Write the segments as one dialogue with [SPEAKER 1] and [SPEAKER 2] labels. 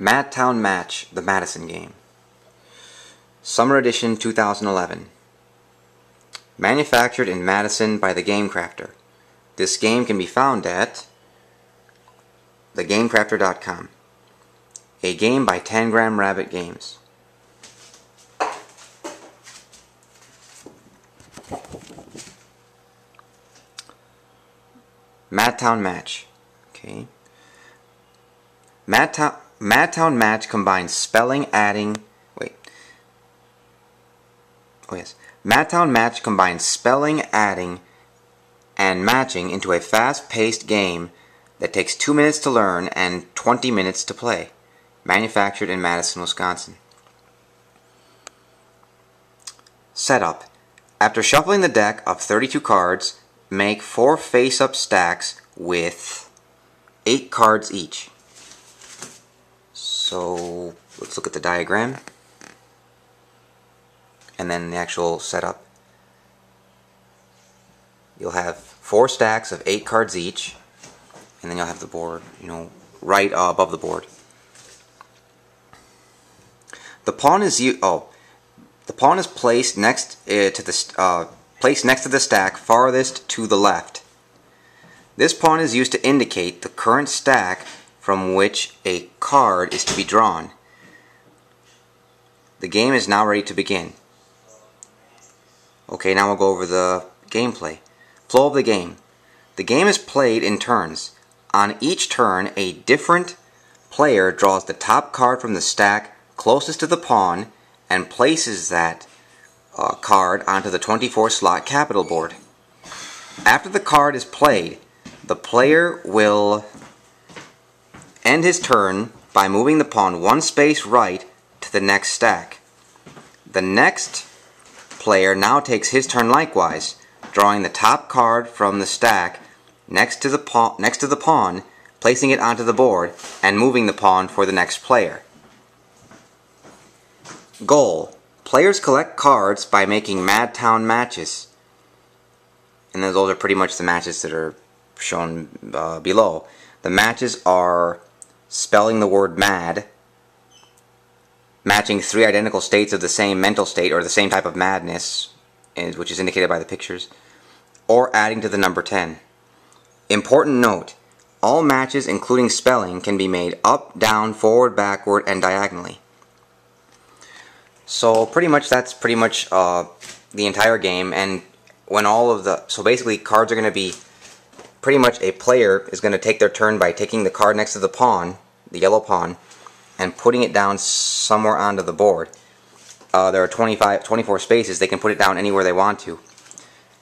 [SPEAKER 1] Madtown Match, the Madison game. Summer Edition 2011. Manufactured in Madison by the Game Crafter. This game can be found at thegamecrafter.com. A game by 10 Gram Rabbit Games. Madtown Match. Okay. Madtown Match combines spelling, adding. Madtown Match combines spelling, adding, and matching into a fast-paced game that takes 2 minutes to learn and 20 minutes to play. Manufactured in Madison, Wisconsin. Setup. After shuffling the deck of 32 cards, make 4 face-up stacks with 8 cards each. So, let's look at the diagram and then the actual setup. You'll have 4 stacks of 8 cards each, and then you'll have the board, right above the board. The pawn is placed next to the stack farthest to the left. This pawn is used to indicate the current stack from which a card is to be drawn. The game is now ready to begin. Okay, now we'll go over the gameplay. Flow of the game. The game is played in turns. On each turn, a different player draws the top card from the stack closest to the pawn and places that card onto the 24-slot capital board. After the card is played, the player will end his turn by moving the pawn 1 space right to the next stack. The next player now takes his turn likewise, drawing the top card from the stack next to the pawn, placing it onto the board, and moving the pawn for the next player. Goal. Players collect cards by making Madtown matches. And those are pretty much the matches that are shown below. The matches are spelling the word mad, matching 3 identical states of the same mental state or the same type of madness, which is indicated by the pictures, or adding to the number 10. Important note, all matches including spelling can be made up, down, forward, backward, and diagonally. So that's pretty much the entire game, and so basically cards are going to be, pretty much a player is going to take their turn by taking the card next to the pawn, the yellow pawn, and putting it down somewhere onto the board. There are 24 spaces. They can put it down anywhere they want to.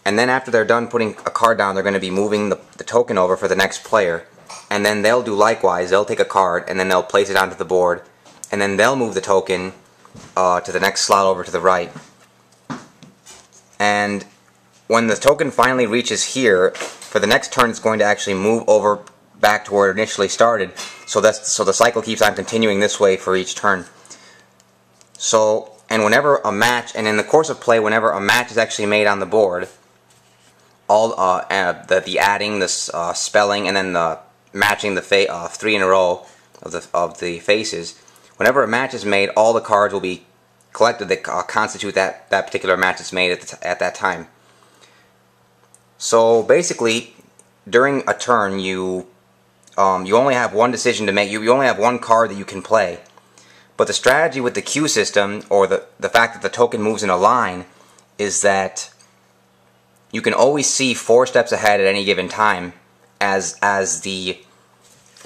[SPEAKER 1] And then after they're done putting a card down, they're going to be moving the token over for the next player. And then they'll do likewise. They'll take a card and then they'll place it onto the board. And then they'll move the token to the next slot over to the right. And when the token finally reaches here, for the next turn it's going to actually move over back to where it initially started. So the cycle keeps on continuing this way for each turn. And in the course of play, whenever a match is actually made on the board, all the adding, the spelling, and then the matching the 3 in a row of the faces, whenever a match is made, all the cards will be collected that constitute that particular match that's made at that time. So basically, during a turn, you only have one decision to make. You only have one card that you can play. But the strategy with the queue system, or the fact that the token moves in a line, is that you can always see 4 steps ahead at any given time. In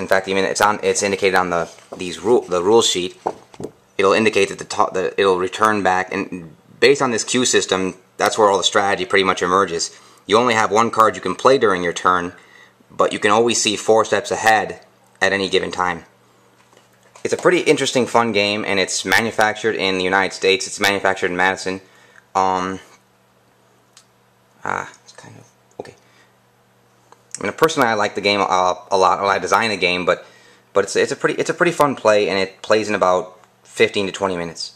[SPEAKER 1] fact, it's indicated on the rule sheet. It'll indicate that it'll return back, and based on this queue system, that's where all the strategy pretty much emerges. You only have one card you can play during your turn, but you can always see 4 steps ahead at any given time. It's a pretty interesting, fun game, and it's manufactured in the United States. It's manufactured in Madison. It's kind of okay. Personally, I like the game a lot. I designed the game, but it's a pretty fun play, and it plays in about 15 to 20 minutes.